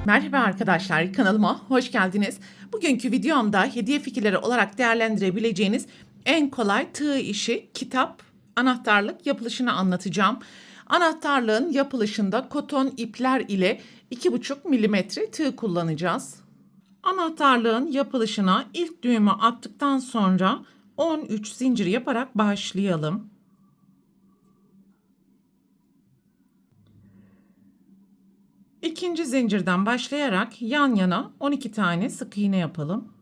Merhaba arkadaşlar, kanalıma hoş geldiniz. Bugünkü videomda hediye fikirleri olarak değerlendirebileceğiniz en kolay tığ işi kitap anahtarlık yapılışını anlatacağım. Anahtarlığın yapılışında koton ipler ile 2,5 milimetre tığ kullanacağız. Anahtarlığın yapılışına ilk düğümü attıktan sonra 13 zincir yaparak başlayalım. İkinci zincirden başlayarak yan yana 12 tane sık iğne yapalım.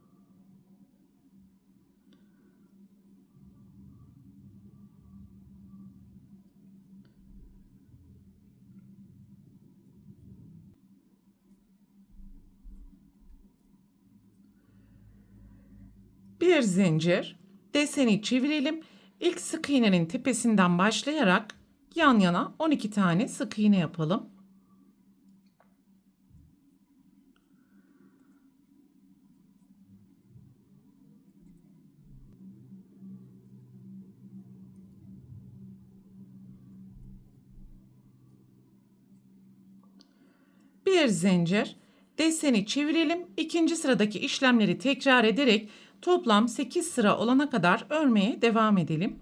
Bir zincir, deseni çevirelim. İlk sık iğnenin tepesinden başlayarak yan yana 12 tane sık iğne yapalım. Bir zincir, deseni çevirelim. İkinci sıradaki işlemleri tekrar ederek toplam 8 sıra olana kadar örmeye devam edelim.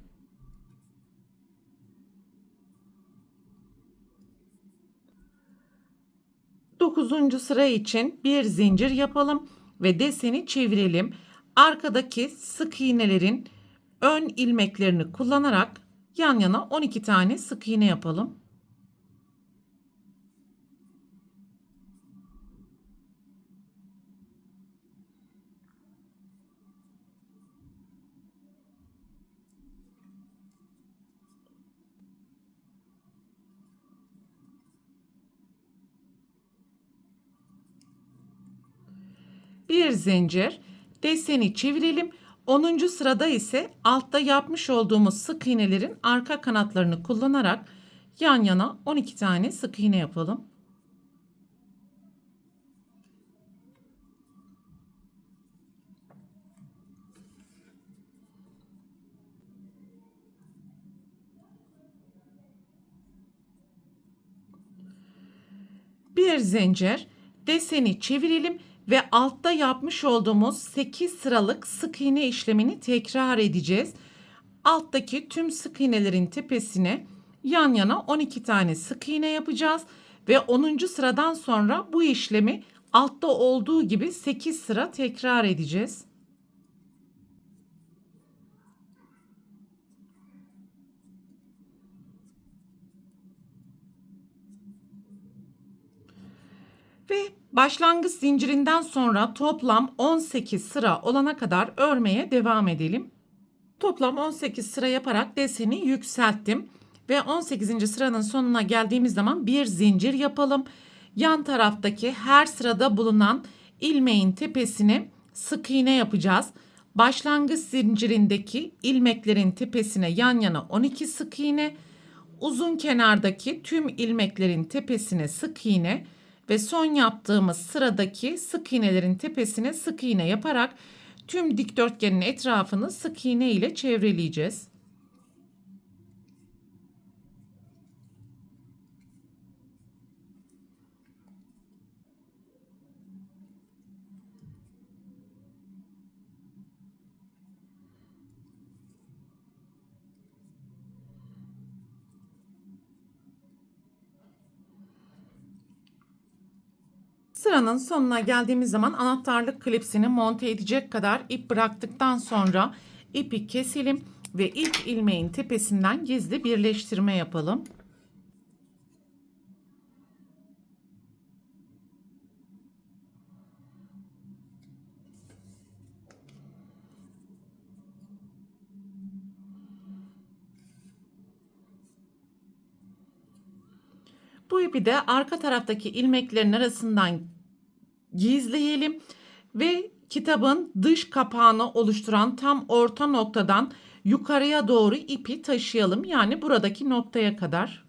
Dokuzuncu sıra için bir zincir yapalım ve deseni çevirelim. Arkadaki sık iğnelerin ön ilmeklerini kullanarak yan yana 12 tane sık iğne yapalım. Bir zincir, deseni çevirelim. 10. sırada ise altta yapmış olduğumuz sık iğnelerin arka kanatlarını kullanarak yan yana 12 tane sık iğne yapalım. Bir zincir, deseni çevirelim ve altta yapmış olduğumuz 8 sıralık sık iğne işlemini tekrar edeceğiz. Alttaki tüm sık iğnelerin tepesine yan yana 12 tane sık iğne yapacağız ve 10. sıradan sonra bu işlemi altta olduğu gibi 8 sıra tekrar edeceğiz. Ve başlangıç zincirinden sonra toplam 18 sıra olana kadar örmeye devam edelim. Toplam 18 sıra yaparak deseni yükselttim. Ve 18. sıranın sonuna geldiğimiz zaman bir zincir yapalım. Yan taraftaki her sırada bulunan ilmeğin tepesine sık iğne yapacağız. Başlangıç zincirindeki ilmeklerin tepesine yan yana 12 sık iğne, uzun kenardaki tüm ilmeklerin tepesine sık iğne ve son yaptığımız sıradaki sık iğnelerin tepesine sık iğne yaparak tüm dikdörtgenin etrafını sık iğne ile çevreleyeceğiz. Sıranın sonuna geldiğimiz zaman anahtarlık klipsini monte edecek kadar ip bıraktıktan sonra ipi keselim ve ilk ilmeğin tepesinden gizli birleştirme yapalım. Bu ipi de arka taraftaki ilmeklerin arasından gizleyelim ve kitabın dış kapağını oluşturan tam orta noktadan yukarıya doğru ipi taşıyalım. Yani buradaki noktaya kadar.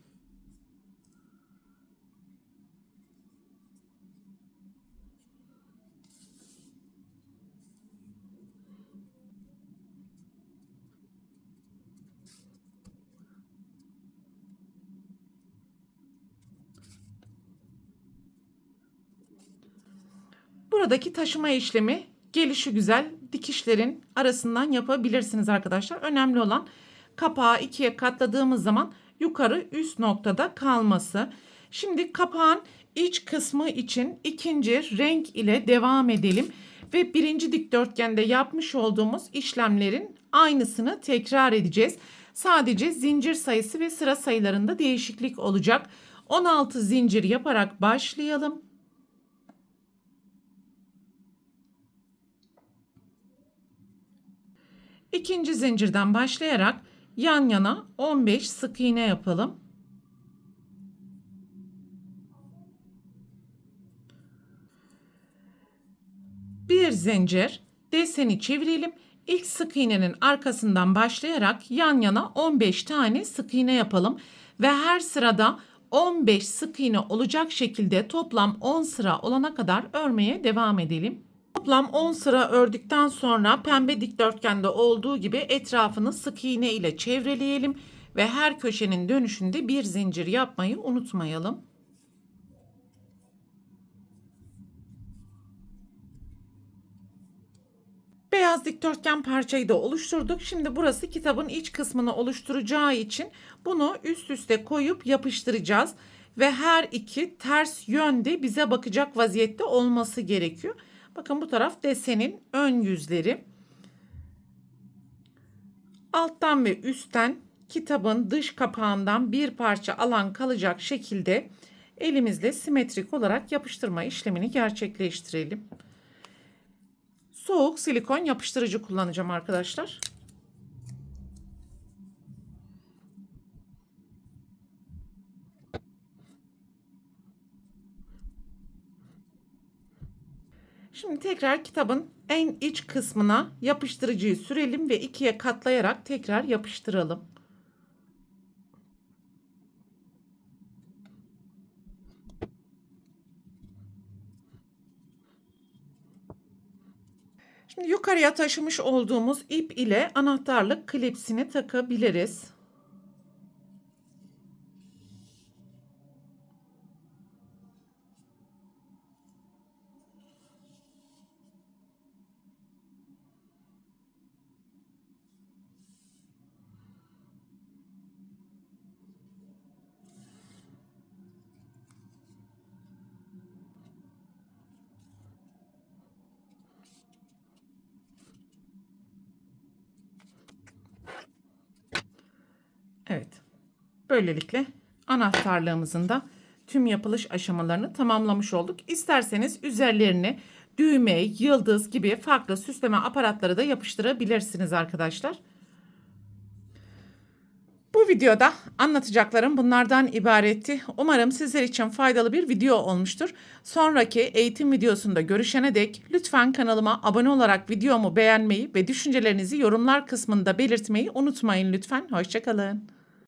Buradaki taşıma işlemi gelişigüzel dikişlerin arasından yapabilirsiniz arkadaşlar. Önemli olan kapağı ikiye katladığımız zaman yukarı üst noktada kalması. Şimdi kapağın iç kısmı için ikinci renk ile devam edelim ve birinci dikdörtgende yapmış olduğumuz işlemlerin aynısını tekrar edeceğiz. Sadece zincir sayısı ve sıra sayılarında değişiklik olacak. 16 zincir yaparak başlayalım. İkinci zincirden başlayarak yan yana 15 sık iğne yapalım. Bir zincir, deseni çevirelim. İlk sık iğnenin arkasından başlayarak yan yana 15 tane sık iğne yapalım ve her sırada 15 sık iğne olacak şekilde toplam 10 sıra olana kadar örmeye devam edelim. Toplam 10 sıra ördükten sonra pembe dikdörtgende olduğu gibi etrafını sık iğne ile çevreleyelim ve her köşenin dönüşünde bir zincir yapmayı unutmayalım. Beyaz dikdörtgen parçayı da oluşturduk. Şimdi burası kitabın iç kısmını oluşturacağı için bunu üst üste koyup yapıştıracağız. Ve her iki ters yönde bize bakacak vaziyette olması gerekiyor. Bakın bu taraf desenin ön yüzleri. Alttan ve üstten kitabın dış kapağından bir parça alan kalacak şekilde elimizle simetrik olarak yapıştırma işlemini gerçekleştirelim. Soğuk silikon yapıştırıcı kullanacağım arkadaşlar. Şimdi tekrar kitabın en iç kısmına yapıştırıcıyı sürelim ve ikiye katlayarak tekrar yapıştıralım. Şimdi yukarıya taşımış olduğumuz ip ile anahtarlık klipsini takabiliriz. Evet. Böylelikle anahtarlığımızın da tüm yapılış aşamalarını tamamlamış olduk. İsterseniz üzerlerine düğme, yıldız gibi farklı süsleme aparatları da yapıştırabilirsiniz arkadaşlar. Bu videoda anlatacaklarım bunlardan ibaretti. Umarım sizler için faydalı bir video olmuştur. Sonraki eğitim videosunda görüşene dek lütfen kanalıma abone olarak videomu beğenmeyi ve düşüncelerinizi yorumlar kısmında belirtmeyi unutmayın lütfen. Hoşça kalın.